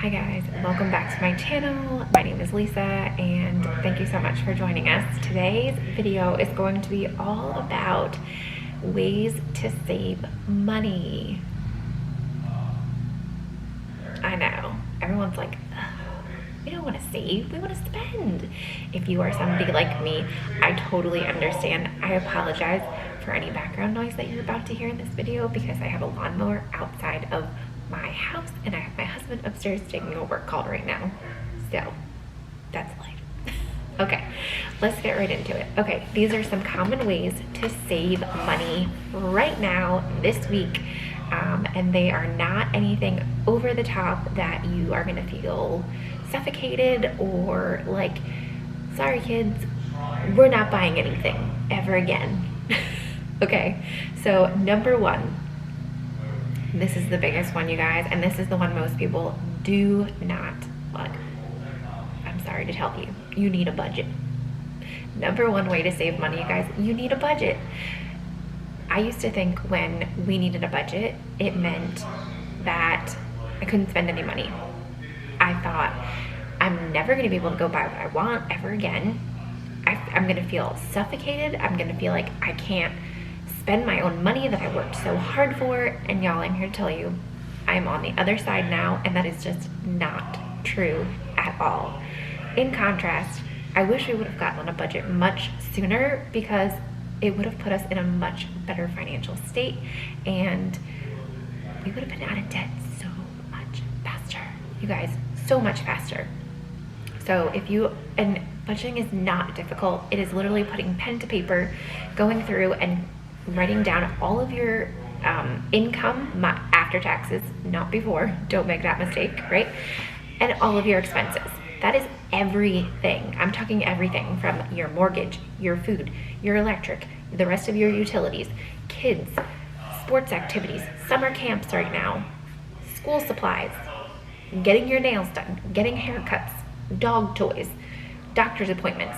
Hi guys, welcome back to my channel. My name is Lisa and thank you so much for joining us. Today's video is going to be all about ways to save money. I know, everyone's like, we don't want to save, we want to spend. If you are somebody like me, I totally understand. I apologize for any background noise that you're about to hear in this video because I have a lawnmower outside of my house and I have my husband upstairs taking a work call right now. So that's life. Okay, let's get right into it. Okay, these are some common ways to save money right now, this week. And they are not anything over the top that you are gonna feel suffocated or like, sorry kids, we're not buying anything ever again. Okay, so number one, this is the biggest one, you guys, and this is the one most people do not like. I'm sorry to tell you, you need a budget. Number one way to save money, you guys, you need a budget. I used to think when we needed a budget, it meant that I couldn't spend any money. I thought, I'm never gonna be able to go buy what I want ever again. I'm gonna feel suffocated. I'm gonna feel like I can't spend my own money that I worked so hard for. And y'all, I'm here to tell you, I'm on the other side now, and that is just not true at all. In contrast, I wish we would have gotten on a budget much sooner because it would have put us in a much better financial state and we would have been out of debt so much faster. You guys, so much faster. So and budgeting is not difficult. It is literally putting pen to paper, going through and writing down all of your income after taxes, not before, don't make that mistake, right? And all of your expenses. That is everything. I'm talking everything from your mortgage, your food, your electric, the rest of your utilities, kids, sports activities, summer camps right now, school supplies, getting your nails done, getting haircuts, dog toys, doctor's appointments,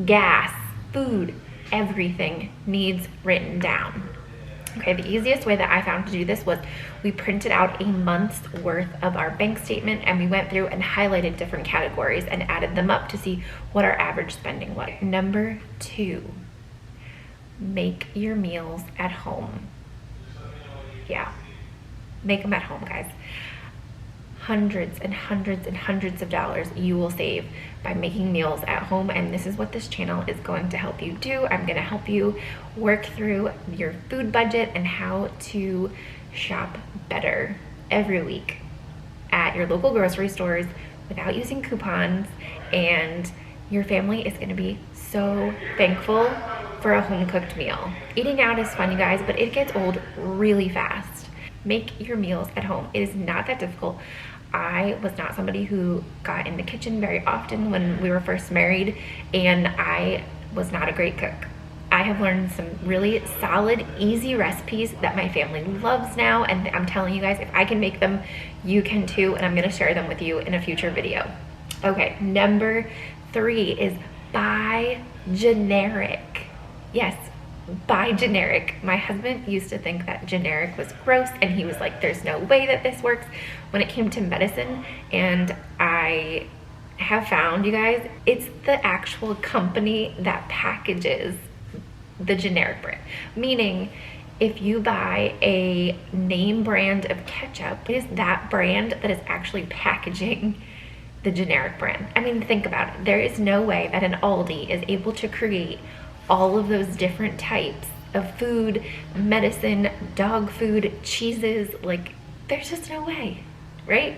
gas, food, everything needs written down. Okay, the easiest way that I found to do this was we printed out a month's worth of our bank statement and we went through and highlighted different categories and added them up to see what our average spending was. Number two, make your meals at home. Yeah, make them at home, guys. Hundreds and hundreds and hundreds of dollars you will save by making meals at home, and this is what this channel is going to help you do. I'm going to help you work through your food budget and how to shop better every week at your local grocery stores without using coupons, and your family is going to be so thankful for a home-cooked meal. Eating out is fun, you guys, but it gets old really fast. Make your meals at home. It is not that difficult. I was not somebody who got in the kitchen very often when we were first married, and I was not a great cook. I have learned some really solid, easy recipes that my family loves now, and I'm telling you guys, if I can make them, you can too, and I'm gonna share them with you in a future video. Okay, number three is buy generic. Yes, buy generic. My husband used to think that generic was gross, and he was like, there's no way that this works when it came to medicine. And I have found, you guys, it's the actual company that packages the generic brand. Meaning, if you buy a name brand of ketchup, it is that brand that is actually packaging the generic brand. I mean, think about it. There is no way that an Aldi is able to create all of those different types of food, medicine, dog food, cheeses. Like, there's just no way, right?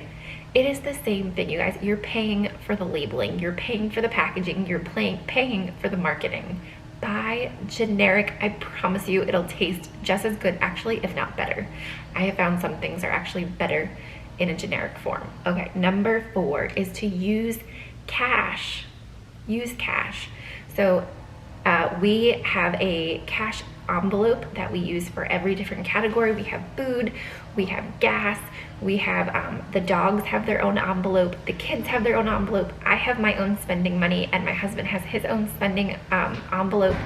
It is the same thing, you guys. You're paying for the labeling, you're paying for the packaging, you're paying for the marketing. Buy generic. I promise you it'll taste just as good, actually, if not better. I have found some things are actually better in a generic form. Okay, number four is to use cash. Use cash. So we have a cash envelope that we use for every different category. We have food, we have gas, we have the dogs have their own envelope, the kids have their own envelope, I have my own spending money, and my husband has his own spending envelope.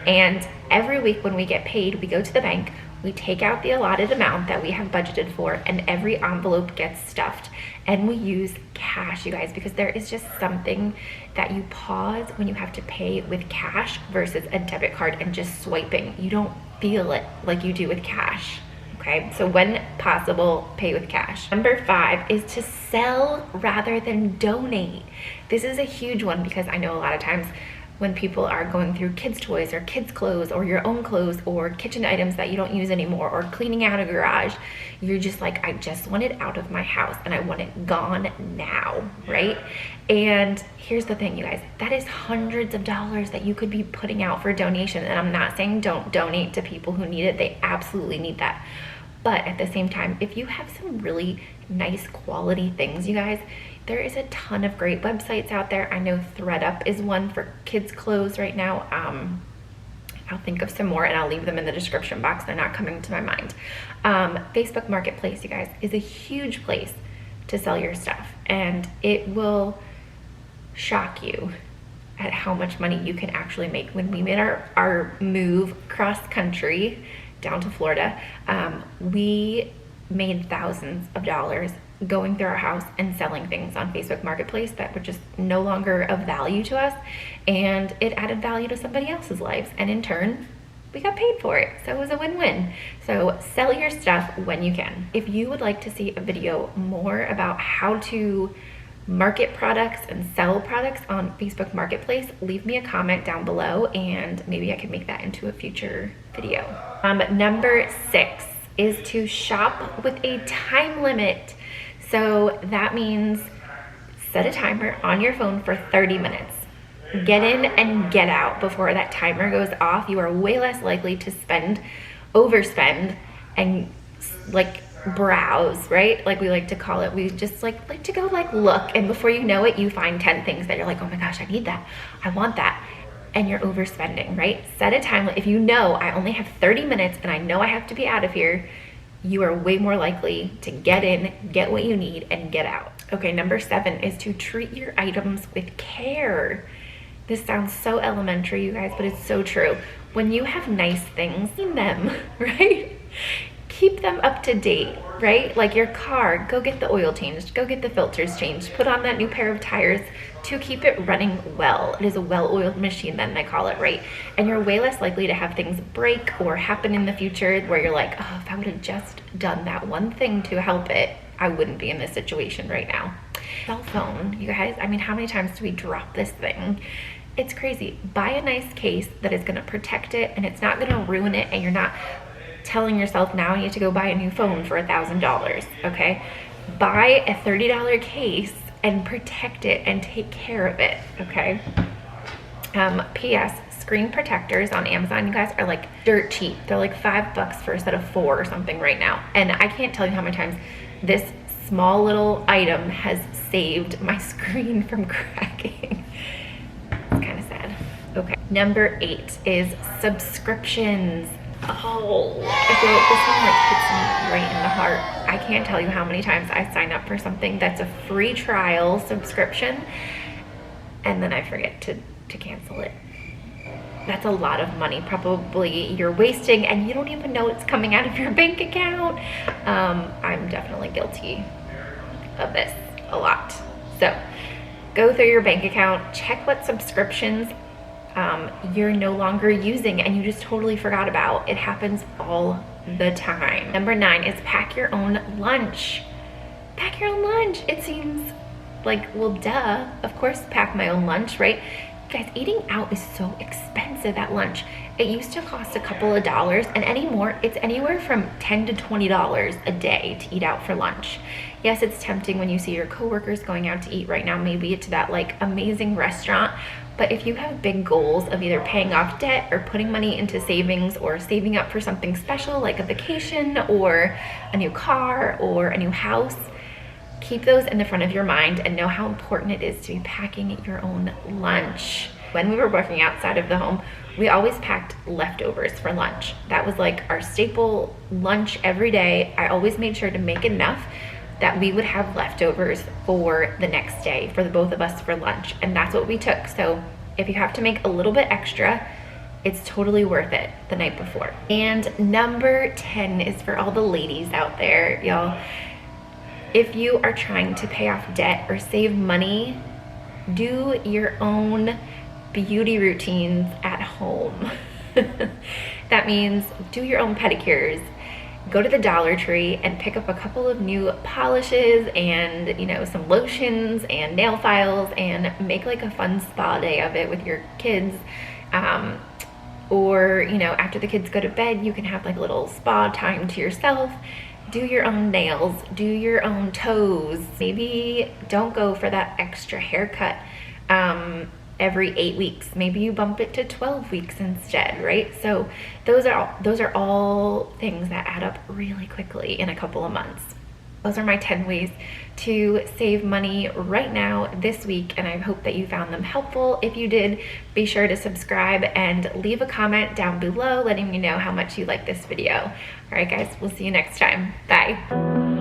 And every week when we get paid, we go to the bank, We take out the allotted amount that we have budgeted for, and every envelope gets stuffed. And we use cash, you guys, because there is just something that you pause when you have to pay with cash versus a debit card and just swiping. You don't feel it like you do with cash. Okay, so when possible, pay with cash. Number 5 is to sell rather than donate. This is a huge one because I know a lot of times when people are going through kids' toys or kids' clothes or your own clothes or kitchen items that you don't use anymore or cleaning out a garage, you're just like, I just want it out of my house and I want it gone now, right? And here's the thing, you guys, that is hundreds of dollars that you could be putting out for donation. And I'm not saying don't donate to people who need it. They absolutely need that. But at the same time, if you have some really nice quality things, you guys, there is a ton of great websites out there. I know ThredUp is one for kids' clothes right now. I'll think of some more and I'll leave them in the description box. They're not coming to my mind. Facebook Marketplace, you guys, is a huge place to sell your stuff. And it will shock you at how much money you can actually make. When we made our move cross country down to Florida, we made thousands of dollars going through our house and selling things on Facebook Marketplace that were just no longer of value to us, and it added value to somebody else's lives, and in turn we got paid for it. So it was a win-win. So sell your stuff when you can. If you would like to see a video more about how to market products and sell products on Facebook Marketplace, leave me a comment down below and maybe I can make that into a future video. Number 6 is to shop with a time limit. So that means set a timer on your phone for 30 minutes. Get in and get out before that timer goes off. You are way less likely to overspend and like browse, right? Like we like to call it. We just like to go look, and before you know it, you find 10 things that you're like, oh my gosh, I need that. I want that. And you're overspending, right? Set a time. If you know I only have 30 minutes and I know I have to be out of here, you are way more likely to get in, get what you need, and get out. Okay, number 7 is to treat your items with care. This sounds so elementary, you guys, but it's so true. When you have nice things in them, right? Keep them up to date, right? Like your car, go get the oil changed, go get the filters changed, put on that new pair of tires to keep it running well. It is a well-oiled machine then, I call it, right? And you're way less likely to have things break or happen in the future where you're like, oh, if I would have just done that one thing to help it, I wouldn't be in this situation right now. Cell phone, you guys, I mean, how many times do we drop this thing? It's crazy. Buy a nice case that is gonna protect it and it's not gonna ruin it, and you're not telling yourself now you have to go buy a new phone for $1,000, okay? Buy a $30 case and protect it and take care of it, okay? P.S. Screen protectors on Amazon, you guys, are like dirt cheap. They're like $5 for a set of 4 or something right now. And I can't tell you how many times this small little item has saved my screen from cracking. It's kind of sad. Okay, number 8 is subscriptions. Oh, I feel like this one like hits me right in the heart. I can't tell you how many times I sign up for something that's a free trial subscription and then I forget to cancel it. That's a lot of money probably you're wasting and you don't even know it's coming out of your bank account. I'm definitely guilty of this a lot. So go through your bank account, check what subscriptions you're no longer using and you just totally forgot about. It happens all the time. Number 9 is pack your own lunch. Pack your own lunch. It seems like, well, duh, of course pack my own lunch, right? Guys, eating out is so expensive at lunch. It used to cost a couple of dollars, and anymore it's anywhere from $10 to $20 a day to eat out for lunch. Yes, it's tempting when you see your coworkers going out to eat right now, maybe to that like amazing restaurant. But if you have big goals of either paying off debt or putting money into savings or saving up for something special like a vacation or a new car or a new house, keep those in the front of your mind and know how important it is to be packing your own lunch. When we were working outside of the home, we always packed leftovers for lunch. That was like our staple lunch every day. I always made sure to make enough that we would have leftovers for the next day for the both of us for lunch, and that's what we took. So if you have to make a little bit extra, It's totally worth it the night before. And number 10 is for all the ladies out there, y'all. If you are trying to pay off debt or save money, do your own beauty routines at home. That means do your own pedicures. Go to the Dollar Tree and pick up a couple of new polishes and, you know, some lotions and nail files, and make like a fun spa day of it with your kids. Or, you know, after the kids go to bed, you can have like a little spa time to yourself. Do your own nails, do your own toes. Maybe don't go for that extra haircut every 8 weeks. Maybe you bump it to 12 weeks instead, right? So those are all things that add up really quickly in a couple of months. Those are my 10 ways to save money right now this week, and I hope that you found them helpful. If you did, be sure to subscribe and leave a comment down below letting me know how much you like this video. All right, guys, we'll see you next time. Bye.